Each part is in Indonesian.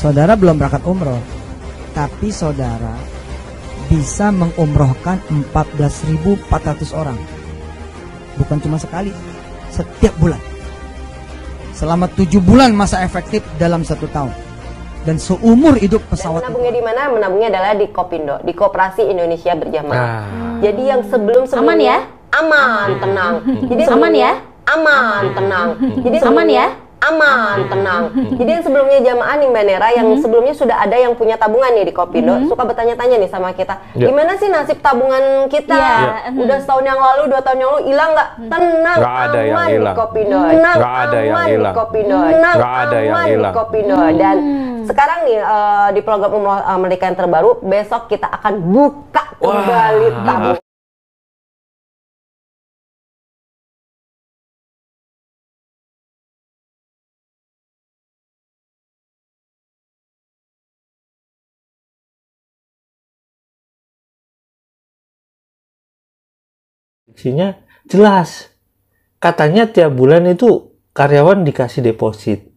Saudara belum berangkat umroh, tapi saudara bisa mengumrohkan 14.400 orang. Bukan cuma sekali, setiap bulan. Selama 7 bulan masa efektif dalam 1 tahun. Dan seumur hidup pesawat. Dan menabungnya di mana? Menabungnya adalah di Kopindo, di Koperasi Indonesia Berjamaah. Jadi yang sebelumnya aman ya? Aman, tenang. Jadi aman ya? Aman, tenang. Jadi aman ya? Aman, tenang. Jadi yang sebelumnya jamaah nih Mbak Nera, yang sebelumnya sudah ada yang punya tabungan nih di Kopindo, suka bertanya-tanya nih sama kita, gimana sih nasib tabungan kita? Udah setahun yang lalu, 2 tahun yang lalu, hilang nggak? Tenang, aman di Kopindo. Tenang, aman di Kopindo. Tenang, aman di Kopindo. Dan sekarang nih di program Umroh Merdeka yang terbaru, besok kita akan buka kembali tabungan. Isinya jelas, katanya tiap bulan itu karyawan dikasih deposit,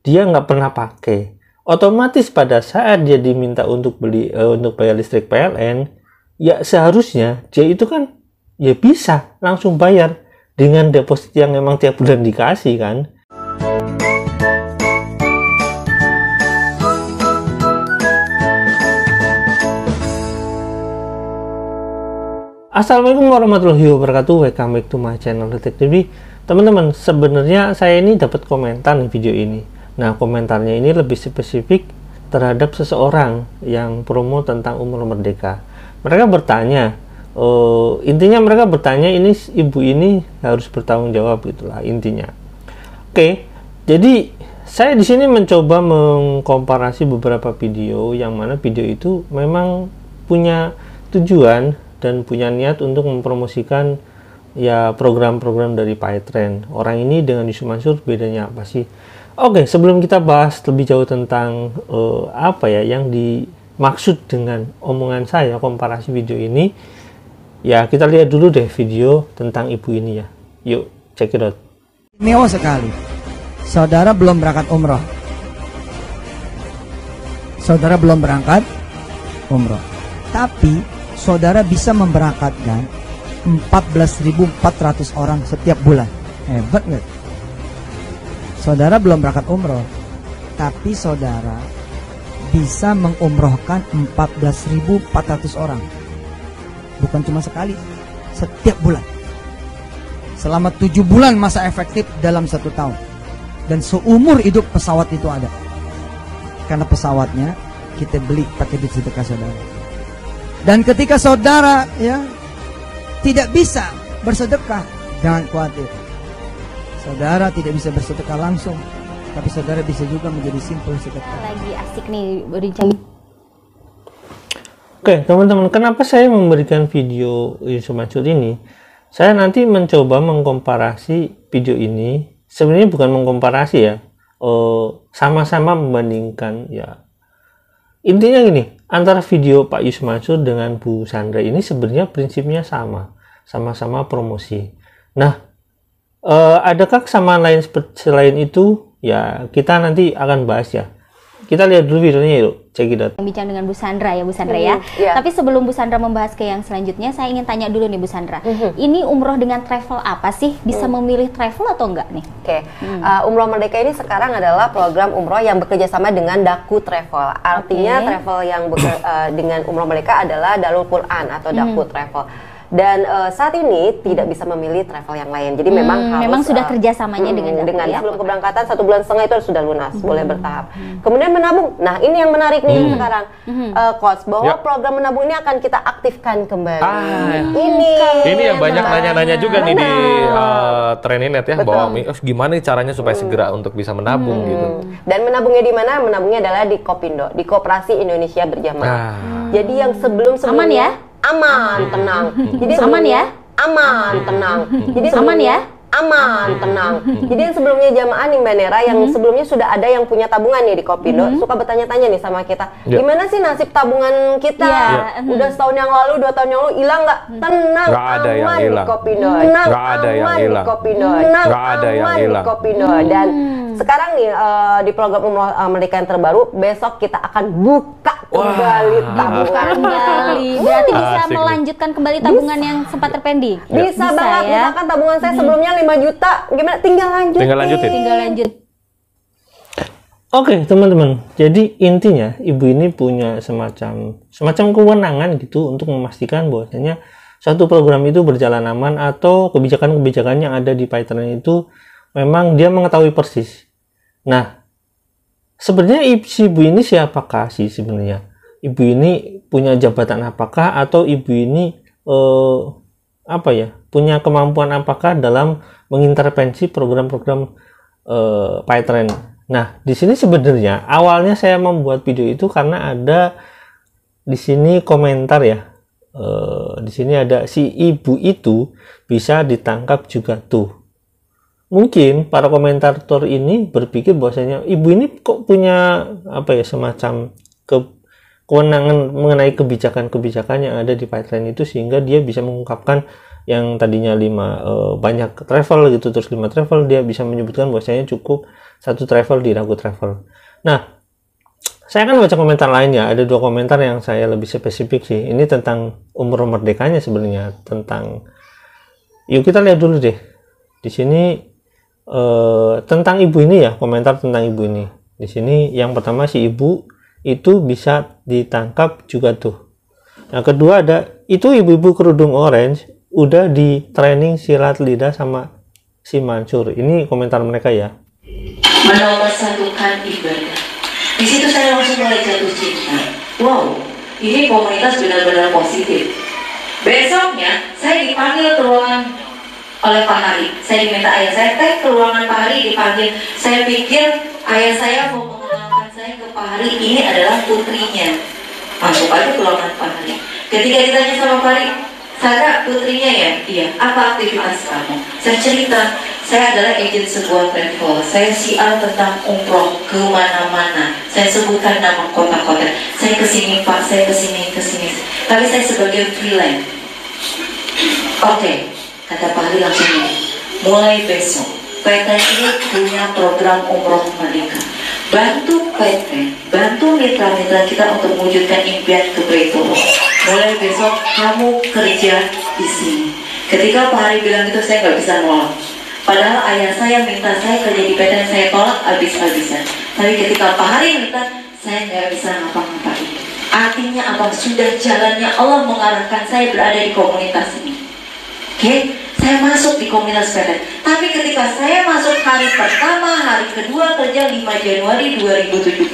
dia nggak pernah pakai, otomatis pada saat dia diminta untuk beli untuk bayar listrik PLN, ya seharusnya dia itu kan ya bisa langsung bayar dengan deposit yang memang tiap bulan dikasih kan. Assalamualaikum warahmatullahi wabarakatuh. Welcome back to my channel Detik TV. Teman-teman, sebenarnya saya ini dapat komentar di video ini. Nah, komentarnya ini lebih spesifik terhadap seseorang yang promo tentang umroh merdeka. Mereka bertanya, intinya mereka bertanya ini ibu ini harus bertanggung jawab, gitulah intinya. Oke, jadi saya di sini mencoba mengkomparasi beberapa video yang mana video itu memang punya tujuan dan punya niat untuk mempromosikan ya program-program dari Pak Etren. Orang ini dengan Yusuf Mansur bedanya apa sih? Oke, sebelum kita bahas lebih jauh tentang apa ya yang dimaksud dengan omongan saya komparasi video ini, ya kita lihat dulu deh video tentang ibu ini ya. Yuk, check it out. Mewah sekali. Saudara belum berangkat umroh. Saudara belum berangkat umroh. Tapi saudara bisa memberangkatkan 14.400 orang setiap bulan. Hebat nggak? Saudara belum berangkat umroh, tapi saudara bisa mengumrohkan 14.400 orang. Bukan cuma sekali, setiap bulan. Selama 7 bulan masa efektif dalam 1 tahun. Dan seumur hidup pesawat itu ada. Karena pesawatnya kita beli pakai duit sedekah saudara. Dan ketika saudara ya tidak bisa bersedekah, jangan khawatir. Saudara tidak bisa bersedekah langsung, tapi saudara bisa juga menjadi simpul sedekah. Lagi asik nih berbincang. Oke, teman-teman, kenapa saya memberikan video Yusuf Mansur ini? Saya nanti mencoba mengkomparasi video ini. Sebenarnya bukan mengkomparasi ya, sama-sama membandingkan ya. Intinya gini, antara video Pak Yusuf Mansur dengan Bu Sandra ini sebenarnya prinsipnya sama-sama promosi. Nah, adakah kesamaan lain selain itu? Ya, kita nanti akan bahas ya. Kita lihat dulu videonya yuk, check it out. Bincang dengan Bu Sandra ya, Bu Sandra ya. Tapi sebelum Bu Sandra membahas ke yang selanjutnya, saya ingin tanya dulu nih Bu Sandra. Ini umroh dengan travel apa sih? Bisa memilih travel atau enggak nih? Umroh Merdeka ini sekarang adalah program umroh yang bekerja sama dengan Daku Travel. Artinya travel yang dengan umroh Merdeka adalah Darul Quran atau Daku Travel. Dan saat ini tidak bisa memilih travel yang lain. Jadi memang sudah kerjasamanya dengan ya? Sebelum keberangkatan 1,5 bulan itu sudah lunas, boleh bertahap. Kemudian menabung. Nah, ini yang menarik nih sekarang, Coach, bahwa program menabung ini akan kita aktifkan kembali. Ini yang banyak nanya-nanya juga nih di Treninet ya, bahwa gimana nih caranya supaya segera untuk bisa menabung gitu. Dan menabungnya di mana? Menabungnya adalah di Kopindo, di Koperasi Indonesia Berjamaah. Jadi yang sebelum-sebelumnya aman ya? Aman, tenang. Jadi aman ya? Aman, tenang. Jadi aman ya? aman, tenang. Jadi yang sebelumnya jamaah nih Mbak Nera, yang sebelumnya sudah ada yang punya tabungan nih di Kopindu, suka bertanya-tanya nih sama kita, gimana sih nasib tabungan kita? Udah setahun yang lalu, 2 tahun yang lalu, hilang nggak? Tenang, aman di Kopindu. Tenang, aman di Kopindu. Tenang, aman di Kopindu. Dan sekarang nih di program Umroh Merdeka yang terbaru, besok kita akan buka kembali tabungan. Berarti bisa melanjutkan kembali tabungan yang sempat terpending? Bisa banget, misalkan tabungan saya sebelumnya 5 juta, gimana? Tinggal lanjut. Oke, teman-teman. Jadi intinya ibu ini punya semacam kewenangan gitu untuk memastikan bahwasanya satu program itu berjalan aman atau kebijakan-kebijakan yang ada di Paytren itu memang dia mengetahui persis. Nah, sebenarnya si ibu ini siapakah sih sebenarnya? Ibu ini punya jabatan apakah atau ibu ini punya kemampuan apakah dalam mengintervensi program-program Paytren. Nah, di sini sebenarnya awalnya saya membuat video itu karena ada di sini komentar ya. Di sini ada si ibu itu bisa ditangkap juga tuh. Mungkin para komentator ini berpikir bahwasanya ibu ini kok punya semacam kewenangan mengenai kebijakan-kebijakan yang ada di Paytren itu, sehingga dia bisa mengungkapkan yang tadinya 5 banyak travel gitu, terus 5 travel, dia bisa menyebutkan bahwasanya cukup 1 travel di Ragu Travel. Nah, saya akan baca komentar lainnya. Ada 2 komentar yang saya lebih spesifik sih. Ini tentang umroh merdekanya sebenarnya, yuk kita lihat dulu deh. Di sini tentang ibu ini ya, komentar tentang ibu ini. Di sini yang pertama, si ibu itu bisa ditangkap juga tuh. Yang kedua ada itu ibu-ibu kerudung orange udah di training silat lidah sama si Mansur. Ini komentar mereka ya. Menomorsatukan ibadah. Di situ saya langsung mulai jatuh cinta. Wow, ini komunitas benar-benar positif. Besoknya saya dipanggil ke ruangan oleh Pak Hari. Saya diminta ayah saya ke ruangan Pak Hari, dipanggil. Saya pikir ayah saya mau mengenalkan saya ke Pak Hari. Ini adalah putrinya. Masuk aja ke ruangan Pak Hari. Ketika ditanya sama Pak Hari, Sarah putrinya ya? Iya. Apa aktivitas kamu? Saya cerita, saya adalah agen sebuah travel. Saya siar tentang umroh ke mana-mana. Saya sebutkan nama kota-kota. Saya kesini Pak, saya kesini. Tapi saya sebagai freelance. Oke, kata Pak Ali langsung ini. Mulai besok, Paytren ini punya program umroh merdeka. Bantu Paytren, bantu mitra-mitra kita untuk mewujudkan impian ke Baitullah. Mulai besok kamu kerja di sini. Ketika Pak Hari bilang itu, saya nggak bisa nolak. Padahal ayah saya minta saya kerja di Paytren, saya tolak habis-habisan. Tapi ketika Pak Hari minta, saya nggak bisa ngapa-ngapain. Artinya apa? Sudah jalannya Allah mengarahkan saya berada di komunitas ini. Oke? Saya masuk di komunitas Paytren. Tapi ketika saya masuk hari pertama, hari kedua kerja 5 Januari 2017,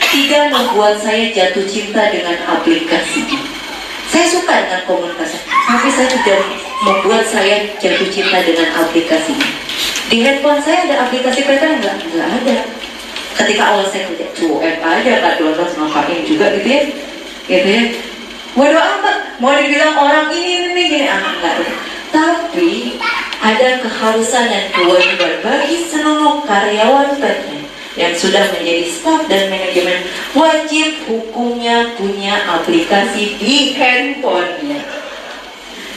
tidak membuat saya jatuh cinta dengan aplikasinya. Saya suka dengan komunitasnya, tapi saya tidak membuat saya jatuh cinta dengan aplikasinya. Di handphone saya ada aplikasi Paytren nggak? Nggak ada. Ketika awal saya kerja, cuek aja, nggak download, ngapain juga gitu ya. Waduh amat, mau dibilang orang ini gini, enggak. Tapi ada keharusan dan kewajiban bagi seluruh karyawan Paytren yang sudah menjadi staf dan manajemen, wajib hukumnya punya aplikasi di handphonenya.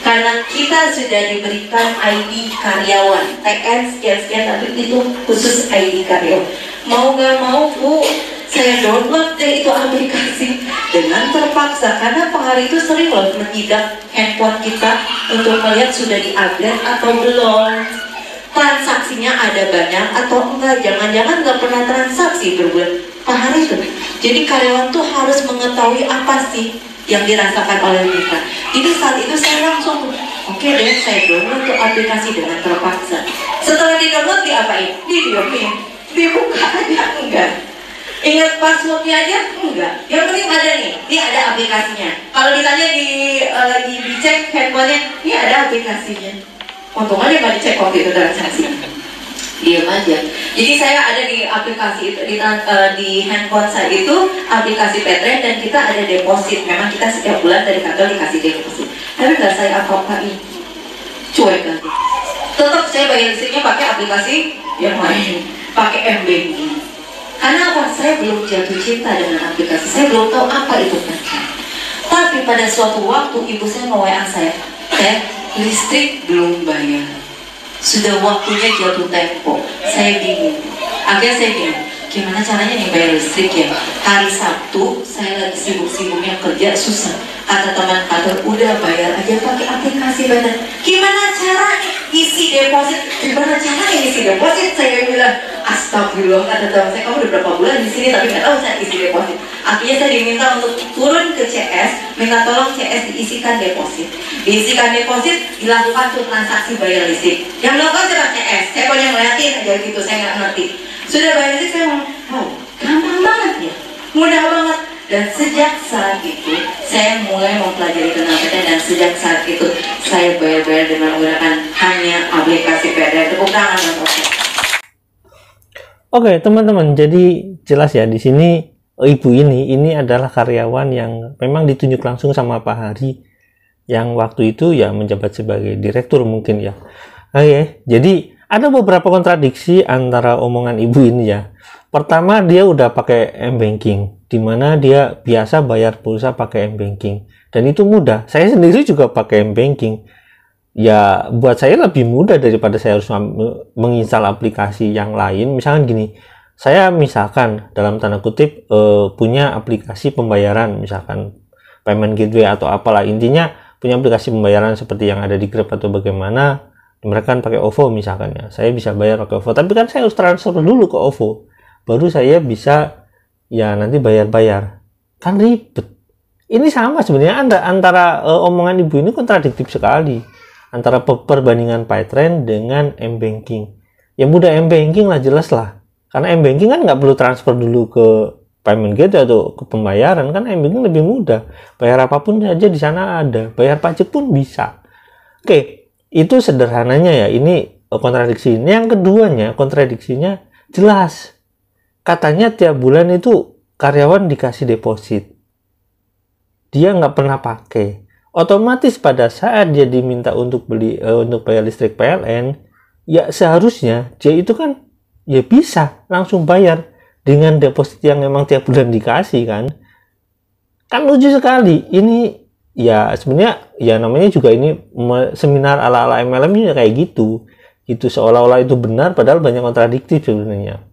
Karena kita sudah diberikan ID karyawan, TN sekian-sekian, tapi itu khusus ID karyawan. Mau nggak mau Bu, saya download deh itu aplikasi dengan terpaksa, karena Pak Hari itu sering loh menyidak handphone kita untuk melihat sudah di-update atau belum, transaksinya ada banyak atau enggak, jangan-jangan nggak pernah transaksi berbulan. Pak Hari itu, jadi karyawan tuh harus mengetahui apa sih yang dirasakan oleh kita. Jadi saat itu saya langsung, oke deh, saya download tuh aplikasi dengan terpaksa. Setelah di-download diapain? Didiemin, dibuka aja enggak. Ingat passwordnya aja? Enggak. Yang penting ada nih, ini ada aplikasinya. Kalau ditanya dicek handphonenya, ini ada aplikasinya. Untung aja nggak dicek waktu itu transaksi. Diam aja. Jadi saya ada di aplikasi itu, di handphone saya itu aplikasi Paytren, dan kita ada deposit. Memang kita setiap bulan dari kantor dikasih deposit. Tapi nggak saya apa-apain. Cuek aja. Tetap saya bayar listriknya pakai aplikasi yang lain, pakai M-Banking. Karena apa? Saya belum jatuh cinta dengan aplikasi, saya belum tahu apa itu Pathtrend. Tapi pada suatu waktu ibu saya nge-WA saya, listrik belum bayar, sudah waktunya jatuh tempo. Saya bingung. Akhirnya saya bingung, gimana caranya nih bayar listrik ya? Hari Sabtu saya lagi sibuk-sibuknya kerja, susah. Kata teman kantor, udah bayar aja pakai aplikasi Pathtrend. Gimana caranya isi deposit? Gimana caranya isi deposit? Saya bilang, astagfirullah, kata teman saya, kamu udah berapa bulan di sini tapi nggak tahu cara isi deposit. Akhirnya saya diminta untuk turun ke CS, minta tolong CS diisikan deposit. Diisikan deposit, dilakukan tuh transaksi bayar listrik. Yang melakukan siapa? CS. Saya pokoknya ngeliatin aja gitu, saya nggak ngerti. Sudah bayar listrik, saya ngomong, wow, gampang banget ya, mudah banget. Dan sejak saat itu saya mulai mempelajari tentang Pathtrend, dan sejak saat itu saya bayar-bayar dengan menggunakan hanya aplikasi Pathtrend. Tepuk tangan untuk saya. Oke, teman-teman, jadi jelas ya di sini ibu ini adalah karyawan yang memang ditunjuk langsung sama Pak Hari yang waktu itu ya menjabat sebagai direktur mungkin ya. Oke, jadi ada beberapa kontradiksi antara omongan ibu ini ya. Pertama, dia udah pakai M-Banking, di mana dia biasa bayar pulsa pakai M-Banking, dan itu mudah. Saya sendiri juga pakai M-Banking. Ya, buat saya lebih mudah daripada saya harus menginstal aplikasi yang lain. Misalkan gini, saya misalkan dalam tanda kutip punya aplikasi pembayaran, misalkan payment gateway atau apalah, intinya punya aplikasi pembayaran seperti yang ada di Grab atau bagaimana. Mereka kan pakai OVO misalkan ya, saya bisa bayar pakai OVO, tapi kan saya harus transfer dulu ke OVO, baru saya bisa ya nanti bayar-bayar, kan ribet. Ini sama sebenarnya antara omongan ibu ini kontradiktif sekali, antara perbandingan Pathtrend dengan M-Banking. Ya mudah M-Banking lah, jelas lah, karena M-Banking kan nggak perlu transfer dulu ke payment gateway atau ke pembayaran, kan M-Banking lebih mudah, bayar apapun aja di sana ada, bayar pajak pun bisa. Oke, itu sederhananya ya, ini kontradiksi. Yang keduanya, kontradiksinya jelas. Katanya tiap bulan itu karyawan dikasih deposit, dia nggak pernah pakai. Otomatis pada saat dia diminta untuk untuk bayar listrik PLN, ya seharusnya dia itu kan ya bisa langsung bayar dengan deposit yang memang tiap bulan dikasih kan. Kan lucu sekali. Ini ya sebenarnya ya namanya juga ini seminar ala-ala MLM ini kayak gitu. Itu seolah-olah itu benar padahal banyak kontradiktif sebenarnya.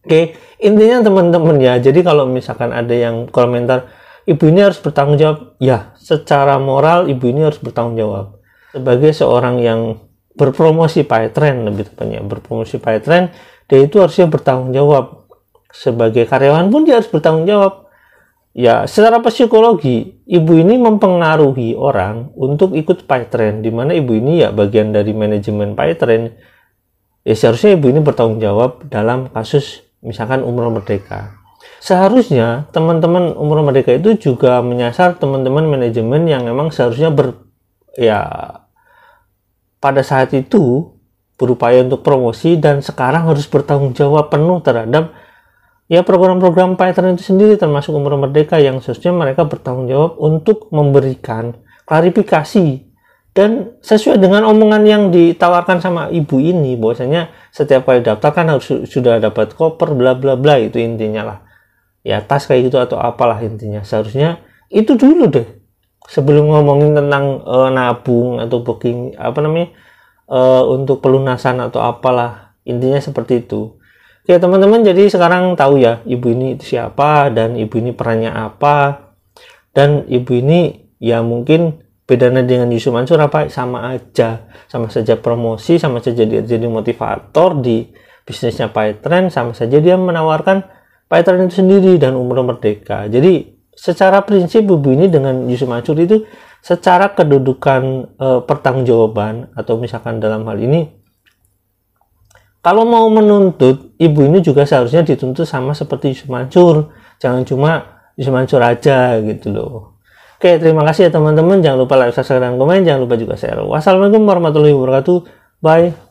Oke, intinya teman-teman ya, jadi kalau misalkan ada yang komentar, ibu ini harus bertanggung jawab, ya secara moral ibu ini harus bertanggung jawab. Sebagai seorang yang berpromosi Pathtrend, lebih tepatnya berpromosi Pathtrend, dia itu harusnya bertanggung jawab. Sebagai karyawan pun dia harus bertanggung jawab. Ya, secara psikologi, ibu ini mempengaruhi orang untuk ikut Pathtrend, di mana ibu ini ya bagian dari manajemen Pathtrend. Ya seharusnya ibu ini bertanggung jawab dalam kasus misalkan umroh merdeka. Seharusnya teman-teman umroh merdeka itu juga menyasar teman-teman manajemen yang memang seharusnya pada saat itu berupaya untuk promosi dan sekarang harus bertanggung jawab penuh terhadap ya program-program Pathtrend itu sendiri, termasuk umroh merdeka yang seharusnya mereka bertanggung jawab untuk memberikan klarifikasi. Dan sesuai dengan omongan yang ditawarkan sama ibu ini, bahwasanya setiap kali daftar kan harus sudah dapat koper bla bla bla, itu intinya lah. Ya tas kayak gitu atau apalah intinya. Seharusnya itu dulu deh. Sebelum ngomongin tentang nabung atau booking untuk pelunasan atau apalah, intinya seperti itu. Oke teman-teman, jadi sekarang tahu ya ibu ini itu siapa dan ibu ini perannya apa. Dan ibu ini ya mungkin bedanya dengan Yusuf Mansur apa? Sama aja, sama saja promosi, sama saja dia jadi motivator di bisnisnya Pathtrend, sama saja dia menawarkan Pathtrend itu sendiri dan umroh merdeka. Jadi secara prinsip ibu ini dengan Yusuf Mansur itu secara kedudukan pertanggungjawaban, atau misalkan dalam hal ini kalau mau menuntut, ibu ini juga seharusnya dituntut sama seperti Yusuf Mansur, jangan cuma Yusuf Mansur aja gitu loh. Oke, terima kasih ya teman-teman. Jangan lupa like, subscribe, dan komen. Jangan lupa juga share. Wassalamualaikum warahmatullahi wabarakatuh. Bye.